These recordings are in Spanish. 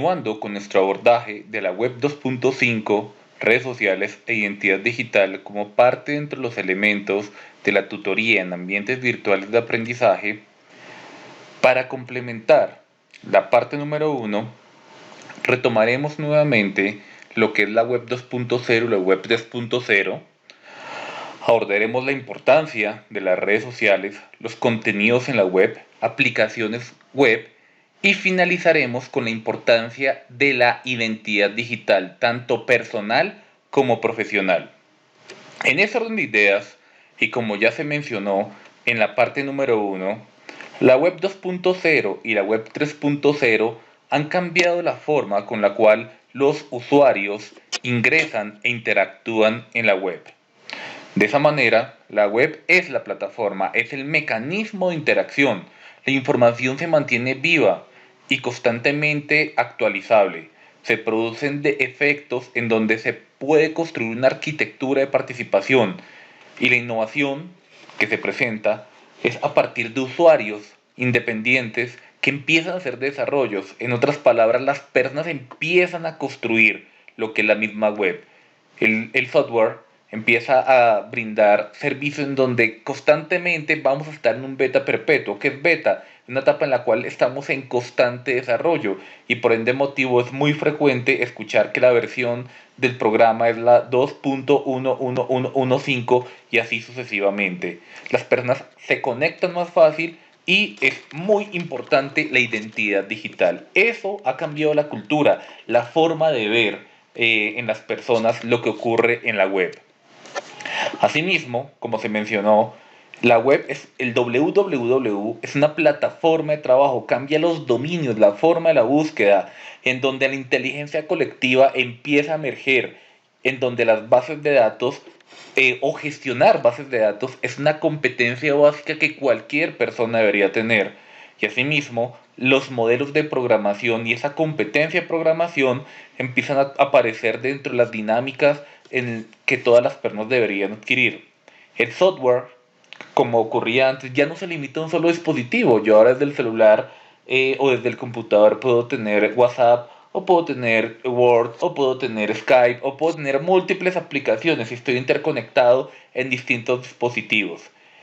Continuando con nuestro abordaje de la Web 2.5, redes sociales e identidad digital como parte entre los elementos de la tutoría en ambientes virtuales de aprendizaje, para complementar la parte número 1, retomaremos nuevamente lo que es la Web 2.0 y la Web 3.0. Abordaremos la importancia de las redes sociales, los contenidos en la web, aplicaciones web y finalizaremos con la importancia de la identidad digital, tanto personal como profesional. En ese orden de ideas, y como ya se mencionó en la parte número 1, la web 2.0 y la web 3.0 han cambiado la forma con la cual los usuarios ingresan e interactúan en la web. De esa manera, la web es la plataforma, es el mecanismo de interacción. La información se mantiene viva y constantemente actualizable. Se producen efectos en donde se puede construir una arquitectura de participación, y la innovación que se presenta es a partir de usuarios independientes que empiezan a hacer desarrollos. En otras palabras, las personas empiezan a construir lo que es la misma web. El software empieza a brindar servicios en donde constantemente vamos a estar en un beta perpetuo. ¿Qué es beta? Una etapa en la cual estamos en constante desarrollo, y por ende motivo es muy frecuente escuchar que la versión del programa es la 2.11115 y así sucesivamente. Las personas se conectan más fácil y es muy importante la identidad digital. Eso ha cambiado la cultura, la forma de ver en las personas lo que ocurre en la web. Asimismo, como se mencionó, la web es el www, es una plataforma de trabajo, cambia los dominios, la forma de la búsqueda, en donde la inteligencia colectiva empieza a emerger, en donde las bases de datos o gestionar bases de datos es una competencia básica que cualquier persona debería tener. Y asimismo, los modelos de programación y esa competencia de programación empiezan a aparecer dentro de las dinámicas en que todas las personas deberían adquirir. El software, como ocurría antes, ya no se limita a un solo dispositivo. Yo ahora desde el celular o desde el computador puedo tener WhatsApp, o puedo tener Word, o puedo tener Skype, o puedo tener múltiples aplicaciones y estoy interconectado en distintos dispositivos.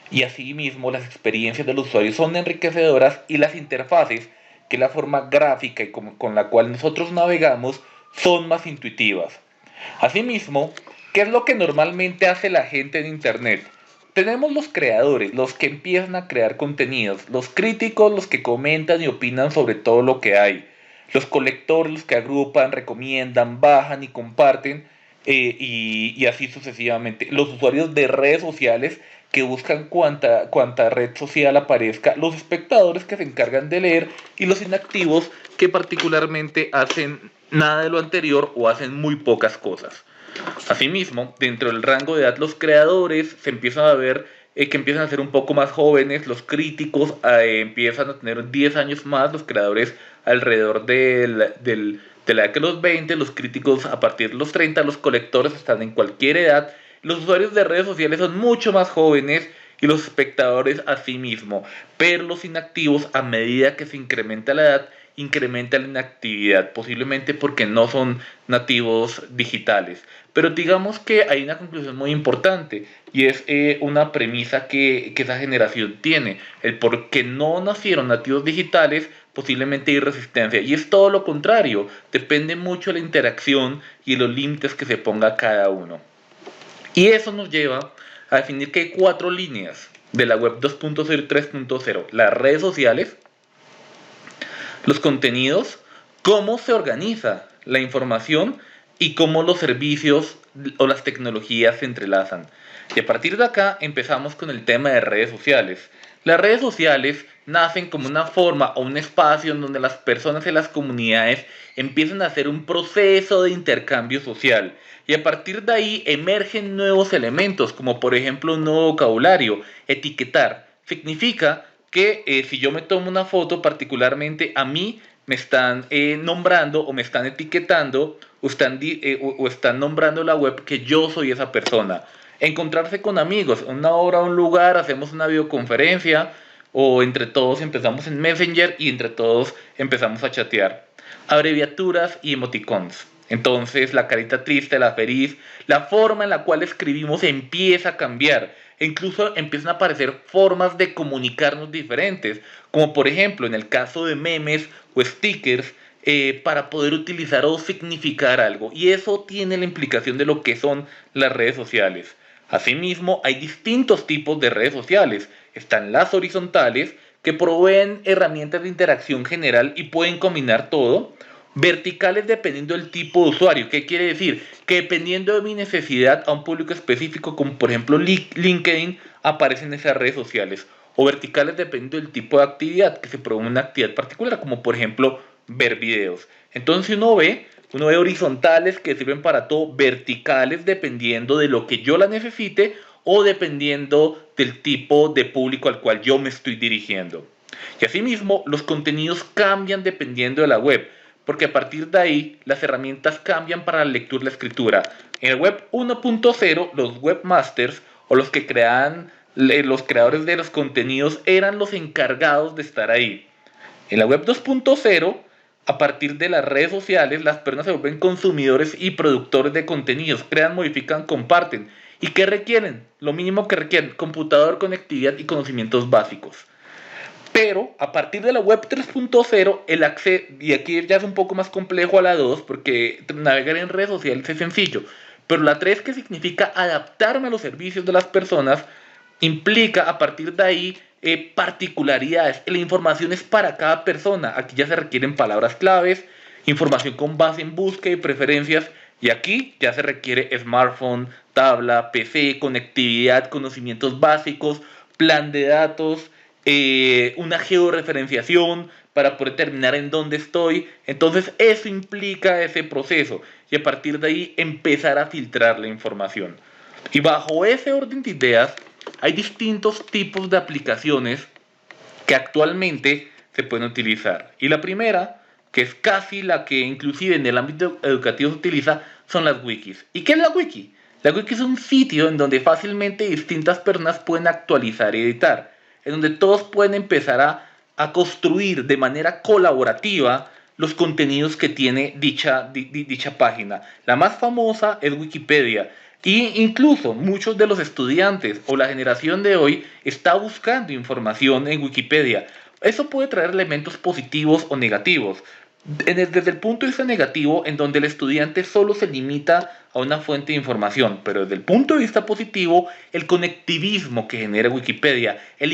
Y asimismo las experiencias del usuario son enriquecedoras, y las interfaces, que es la forma gráfica y con la cual nosotros navegamos, son más intuitivas. Asimismo, ¿qué es lo que normalmente hace la gente en Internet? Tenemos los creadores, los que empiezan a crear contenidos, los críticos, los que comentan y opinan sobre todo lo que hay, los colectores, los que agrupan, recomiendan, bajan y comparten, y así sucesivamente. Los usuarios de redes sociales que buscan cuanta red social aparezca, los espectadores que se encargan de leer, y los inactivos que particularmente hacen nada de lo anterior o hacen muy pocas cosas. Asimismo, dentro del rango de edad, los creadores se empiezan a ver que empiezan a ser un poco más jóvenes, los críticos empiezan a tener 10 años más, los creadores alrededor de la edad de los 20, los críticos a partir de los 30, los colectores están en cualquier edad, los usuarios de redes sociales son mucho más jóvenes y los espectadores asimismo, pero los inactivos, a medida que se incrementa la edad, incrementa la inactividad, posiblemente porque no son nativos digitales. Pero digamos que hay una conclusión muy importante, y es una premisa que esa generación tiene, el por qué no nacieron nativos digitales. Posiblemente hay resistencia, y es todo lo contrario, depende mucho de la interacción y los límites que se ponga cada uno. Y eso nos lleva a definir que hay 4 líneas de la web 2.0 y 3.0: las redes sociales, los contenidos, cómo se organiza la información y cómo los servicios o las tecnologías se entrelazan. Y a partir de acá empezamos con el tema de redes sociales. Las redes sociales nacen como una forma o un espacio en donde las personas y las comunidades empiezan a hacer un proceso de intercambio social. Y a partir de ahí emergen nuevos elementos, como por ejemplo un nuevo vocabulario: etiquetar. Significa que si yo me tomo una foto, particularmente a mí me están nombrando o me están etiquetando o están nombrando la web que yo soy esa persona. Encontrarse con amigos, una hora, un lugar, hacemos una videoconferencia o entre todos empezamos en Messenger y entre todos empezamos a chatear. Abreviaturas y emoticons. Entonces la carita triste, la feliz, la forma en la cual escribimos empieza a cambiar. E incluso empiezan a aparecer formas de comunicarnos diferentes, como por ejemplo en el caso de memes o stickers, para poder utilizar o significar algo. Y eso tiene la implicación de lo que son las redes sociales. Asimismo, hay distintos tipos de redes sociales. Están las horizontales, que proveen herramientas de interacción general y pueden combinar todo. Verticales dependiendo del tipo de usuario. ¿Qué quiere decir? Que dependiendo de mi necesidad a un público específico, como por ejemplo LinkedIn, aparecen esas redes sociales. O verticales dependiendo del tipo de actividad, que se provee una actividad particular, como por ejemplo ver videos. Entonces uno ve horizontales que sirven para todo, verticales dependiendo de lo que yo la necesite o dependiendo del tipo de público al cual yo me estoy dirigiendo. Y asimismo, los contenidos cambian dependiendo de la web, porque a partir de ahí las herramientas cambian para la lectura y la escritura. En el web 1.0, los webmasters o los que crean los creadores de los contenidos eran los encargados de estar ahí. En la web 2.0, a partir de las redes sociales, las personas se vuelven consumidores y productores de contenidos, crean, modifican, comparten. ¿Y qué requieren? Lo mínimo que requieren: computador, conectividad y conocimientos básicos. Pero a partir de la web 3.0, el acceso, y aquí ya es un poco más complejo a la 2, porque navegar en redes sociales es sencillo, pero la 3, que significa adaptarme a los servicios de las personas, implica a partir de ahí particularidades. La información es para cada persona. Aquí ya se requieren palabras claves, información con base en búsqueda y preferencias, y aquí ya se requiere smartphone, tabla, PC, conectividad, conocimientos básicos, plan de datos, una georreferenciación para poder determinar en dónde estoy. Entonces eso implica ese proceso y a partir de ahí empezar a filtrar la información. Y bajo ese orden de ideas hay distintos tipos de aplicaciones que actualmente se pueden utilizar. Y la primera, que es casi la que inclusive en el ámbito educativo se utiliza, son las wikis. ¿Y qué es la wiki? La wiki es un sitio en donde fácilmente distintas personas pueden actualizar y editar, en donde todos pueden empezar a construir de manera colaborativa los contenidos que tiene dicha página. La más famosa es Wikipedia. Y incluso muchos de los estudiantes o la generación de hoy está buscando información en Wikipedia. Eso puede traer elementos positivos o negativos. Desde el punto de vista negativo, en donde el estudiante solo se limita a una fuente de información, pero desde el punto de vista positivo, el conectivismo que genera Wikipedia, el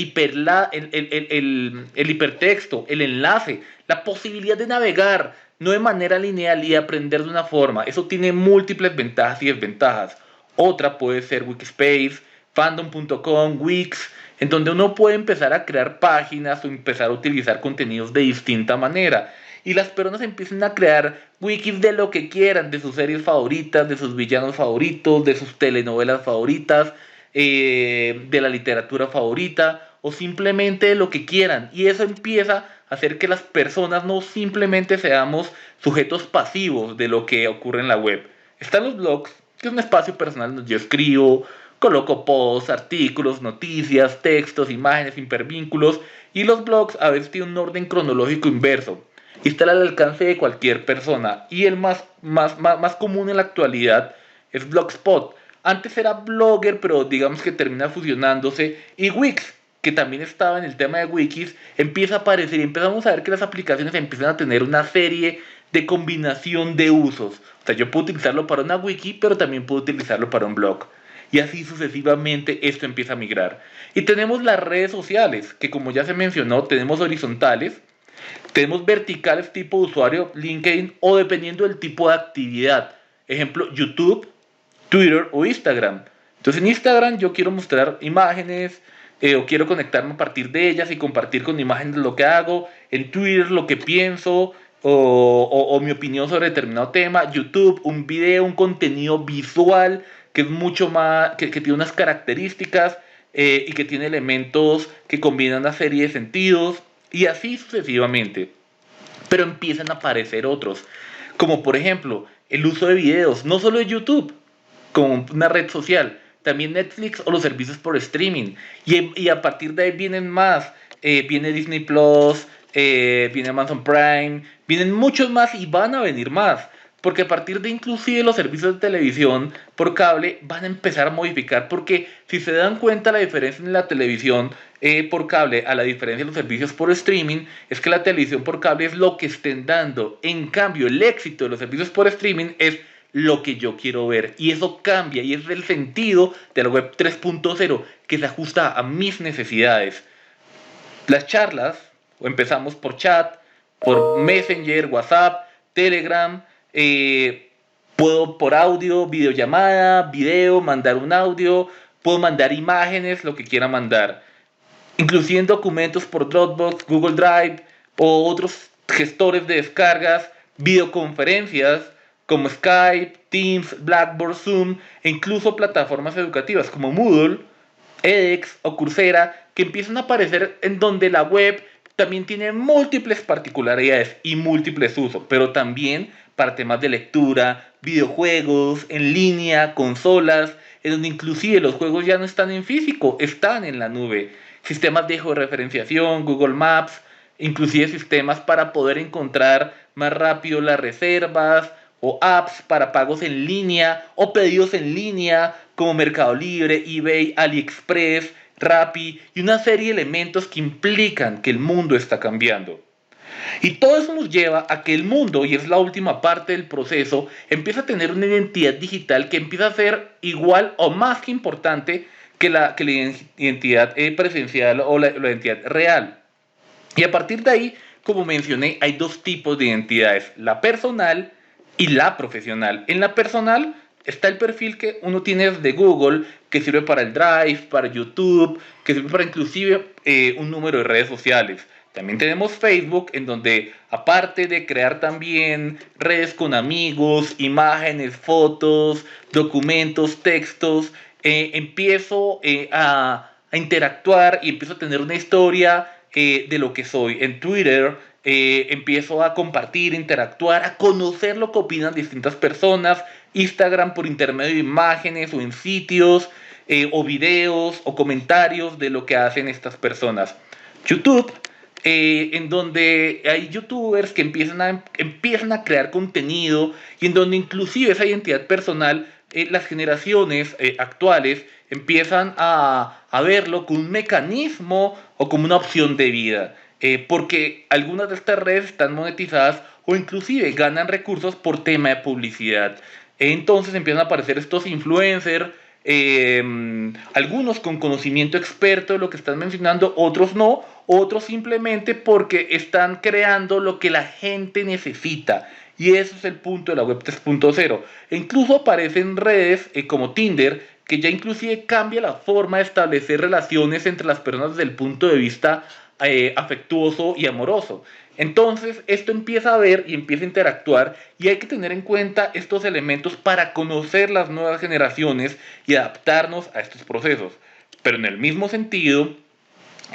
hipertexto, el enlace, la posibilidad de navegar, no de manera lineal y aprender de una forma, eso tiene múltiples ventajas y desventajas. Otra puede ser Wikispace, fandom.com, Wix, en donde uno puede empezar a crear páginas o empezar a utilizar contenidos de distinta manera. Y las personas empiezan a crear wikis de lo que quieran, de sus series favoritas, de sus villanos favoritos, de sus telenovelas favoritas, de la literatura favorita, o simplemente de lo que quieran. Y eso empieza a hacer que las personas no simplemente seamos sujetos pasivos de lo que ocurre en la web. Están los blogs, que es un espacio personal donde yo escribo, coloco posts, artículos, noticias, textos, imágenes, hipervínculos, y los blogs a veces tienen un orden cronológico inverso y está al alcance de cualquier persona. Y el más común en la actualidad es Blogspot. Antes era Blogger, pero digamos que termina fusionándose. Y Wix, que también estaba en el tema de wikis, empieza a aparecer y empezamos a ver que las aplicaciones empiezan a tener una serie de combinación de usos. O sea, yo puedo utilizarlo para una wiki, pero también puedo utilizarlo para un blog. Y así sucesivamente esto empieza a migrar. Y tenemos las redes sociales, que como ya se mencionó, tenemos horizontales, tenemos verticales tipo de usuario, LinkedIn, o dependiendo del tipo de actividad. Ejemplo, YouTube, Twitter o Instagram. Entonces en Instagram yo quiero mostrar imágenes, o quiero conectarme a partir de ellas y compartir con imágenes lo que hago. En Twitter lo que pienso o mi opinión sobre determinado tema. YouTube, un video, un contenido visual que es mucho más, que tiene unas características y que tiene elementos que combinan una serie de sentidos. Y así sucesivamente. Pero empiezan a aparecer otros, como por ejemplo el uso de videos, no solo de YouTube, como una red social, también Netflix o los servicios por streaming. Y a partir de ahí vienen más, viene Disney Plus, viene Amazon Prime, vienen muchos más y van a venir más. Porque a partir de inclusive los servicios de televisión por cable van a empezar a modificar. Porque si se dan cuenta la diferencia en la televisión por cable a la diferencia de los servicios por streaming, es que la televisión por cable es lo que estén dando. En cambio, el éxito de los servicios por streaming es lo que yo quiero ver. Y eso cambia y es el sentido de la web 3.0 que se ajusta a mis necesidades. Las charlas, o empezamos por chat, por Messenger, WhatsApp, Telegram, puedo por audio, videollamada, video, mandar un audio, puedo mandar imágenes, lo que quiera mandar. Inclusive en documentos por Dropbox, Google Drive o otros gestores de descargas, videoconferencias como Skype, Teams, Blackboard, Zoom e incluso plataformas educativas como Moodle, edX o Coursera que empiezan a aparecer en donde la web también tiene múltiples particularidades y múltiples usos, pero también para temas de lectura, videojuegos, en línea, consolas, en donde inclusive los juegos ya no están en físico, están en la nube. Sistemas de georreferenciación, Google Maps, inclusive sistemas para poder encontrar más rápido las reservas o apps para pagos en línea o pedidos en línea como Mercado Libre, eBay, AliExpress, Rappi y una serie de elementos que implican que el mundo está cambiando. Y todo eso nos lleva a que el mundo, y es la última parte del proceso, empieza a tener una identidad digital que empieza a ser igual o más que importante que la identidad presencial o la identidad real. Y a partir de ahí, como mencioné, hay dos tipos de identidades, la personal y la profesional. En la personal está el perfil que uno tiene de Google, que sirve para el Drive, para YouTube, que sirve para inclusive un número de redes sociales. También tenemos Facebook, en donde aparte de crear también redes con amigos, imágenes, fotos, documentos, textos, empiezo a interactuar y empiezo a tener una historia de lo que soy. En Twitter empiezo a compartir, interactuar, a conocer lo que opinan distintas personas. Instagram por intermedio de imágenes o en sitios o videos o comentarios de lo que hacen estas personas. YouTube, en donde hay youtubers que empiezan a crear contenido y en donde inclusive esa identidad personal, las generaciones actuales empiezan a verlo como un mecanismo o como una opción de vida. Porque algunas de estas redes están monetizadas o inclusive ganan recursos por tema de publicidad. Entonces empiezan a aparecer estos influencers, algunos con conocimiento experto de lo que están mencionando, otros no, otros simplemente porque están creando lo que la gente necesita. Y ese es el punto de la web 3.0. E incluso aparecen redes como Tinder, que ya inclusive cambia la forma de establecer relaciones entre las personas desde el punto de vista afectuoso y amoroso. Entonces esto empieza a ver y empieza a interactuar y hay que tener en cuenta estos elementos para conocer las nuevas generaciones y adaptarnos a estos procesos. Pero en el mismo sentido,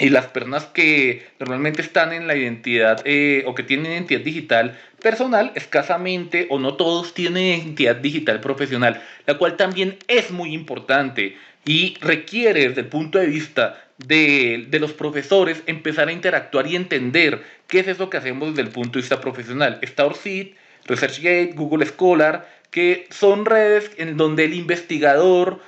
y las personas que normalmente están en la identidad o que tienen identidad digital personal, escasamente o no todos tienen identidad digital profesional, la cual también es muy importante y requiere desde el punto de vista de los profesores empezar a interactuar y entender qué es eso que hacemos desde el punto de vista profesional. Está ORCID, ResearchGate, Google Scholar, que son redes en donde el investigador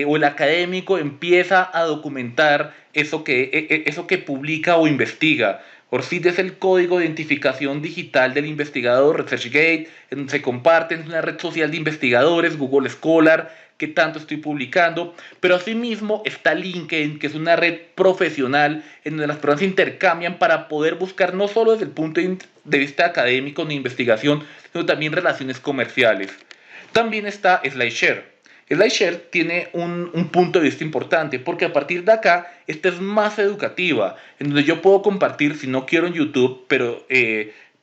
o el académico empieza a documentar eso que publica o investiga. ORCID es el código de identificación digital del investigador, ResearchGate, en donde se comparten, es una red social de investigadores, Google Scholar, que tanto estoy publicando, pero asimismo está LinkedIn, que es una red profesional en donde las personas se intercambian para poder buscar no solo desde el punto de vista académico ni investigación, sino también relaciones comerciales. También está SlideShare. SlideShare tiene un punto de vista importante porque a partir de acá esta es más educativa, en donde yo puedo compartir, si no quiero en YouTube, pero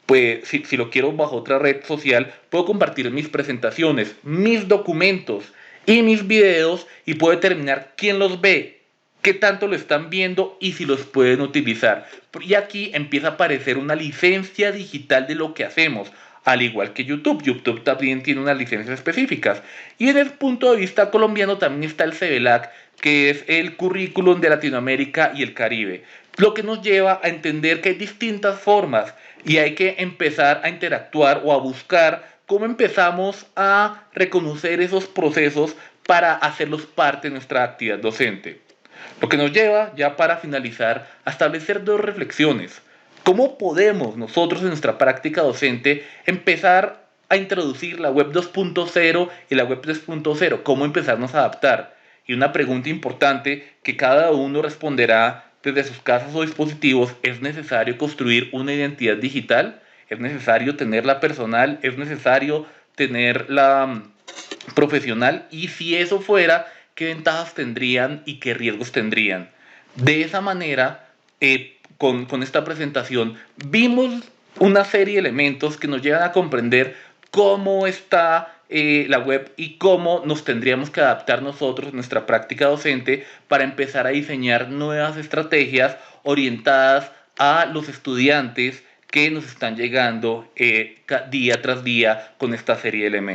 pues si lo quiero bajo otra red social, puedo compartir mis presentaciones, mis documentos y mis videos y puedo determinar quién los ve, qué tanto lo están viendo y si los pueden utilizar. Y aquí empieza a aparecer una licencia digital de lo que hacemos. Al igual que YouTube, YouTube también tiene unas licencias específicas. Y desde el punto de vista colombiano también está el CEVELAC, que es el currículum de Latinoamérica y el Caribe. lo que nos lleva a entender que hay distintas formas y hay que empezar a interactuar o a buscar cómo empezamos a reconocer esos procesos para hacerlos parte de nuestra actividad docente. Lo que nos lleva, ya para finalizar, a establecer dos reflexiones. ¿Cómo podemos nosotros en nuestra práctica docente empezar a introducir la web 2.0 y la web 3.0? ¿Cómo empezarnos a adaptar? Y una pregunta importante que cada uno responderá desde sus casas o dispositivos: ¿es necesario construir una identidad digital? ¿Es necesario tenerla personal? ¿Es necesario tenerla profesional? Y si eso fuera, ¿qué ventajas tendrían y qué riesgos tendrían? De esa manera, con esta presentación, vimos una serie de elementos que nos llevan a comprender cómo está la web y cómo nos tendríamos que adaptar nosotros en nuestra práctica docente para empezar a diseñar nuevas estrategias orientadas a los estudiantes que nos están llegando día tras día con esta serie de elementos.